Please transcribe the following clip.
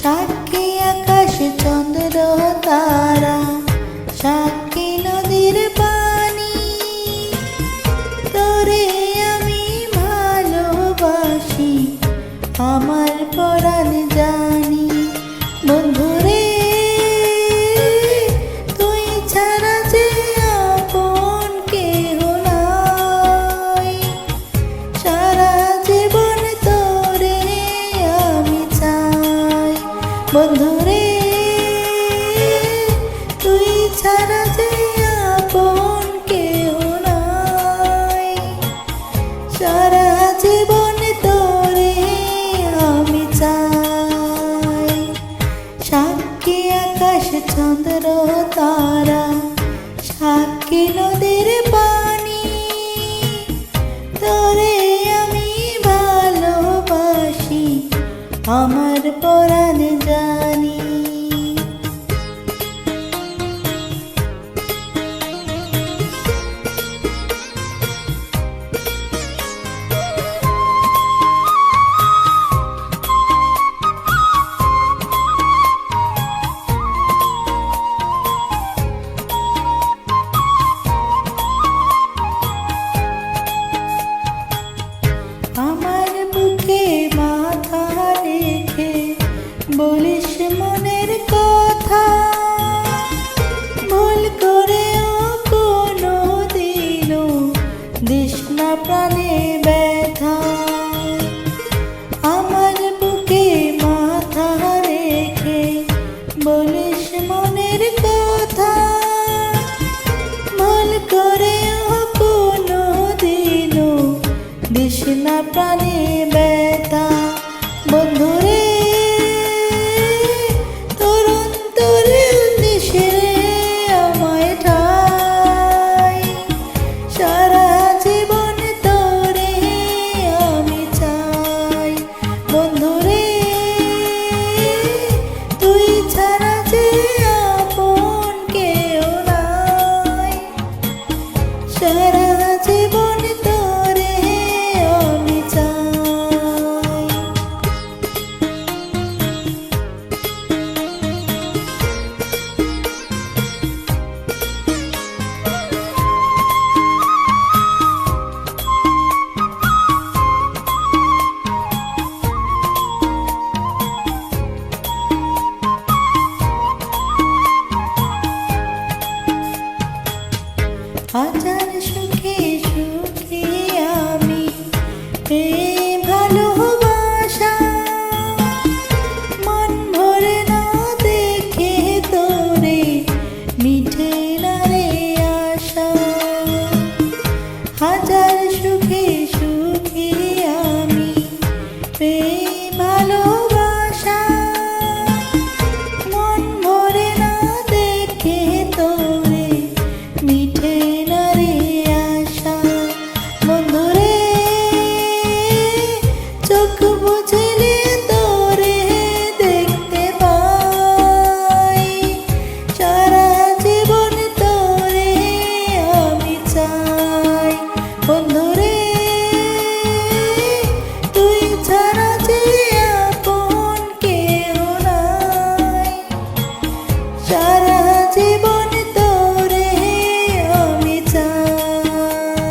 সাক্ষী আকাশ চন্দ্র তারা, সাক্ষী নদীর পানি, তোরে আমি ভালোবাসি আমার পরাণ জানি। বন্ধুরে তুই ছাড়া যে আপন কেহ নাই, সারা জীবন তোরে আমি চাই। বন্ধুরে তুই ছাড়া যে আপন কেহ নাই, সারা জীবন তোরে আমি চাই। সাক্ষী আকাশ চন্দ্র তারা, সাক্ষী নদীর পানি, তোরে আমি ভালোবাসি আমার পরাণ জানি। আমার বুকে মাথা রেখে বলিস মনের কথা, ভুল করেও কোনো দিনও দিস না প্রাণে ব্যথা। আমার বুকে মাথা রেখে বলিস মনের কথা, ভুল করেও কোনো দিনও দিস না প্রাণে ব্যথা। বন্ধুরে তোর অন্তরে দিস রে আমায় ঠাই, সারা জীবন তোরে আমি চাই। বন্ধুরে তুই ছাড়া যে আপন কেউ নাই, সারা জীবন তোরে আমি চাই। হাজার সুখে সুখী আমি এই ভালোবাসা, মন ভরে না দেখে তোরে মিঠে না রে আশা। হাজার সুখে সুখী আমি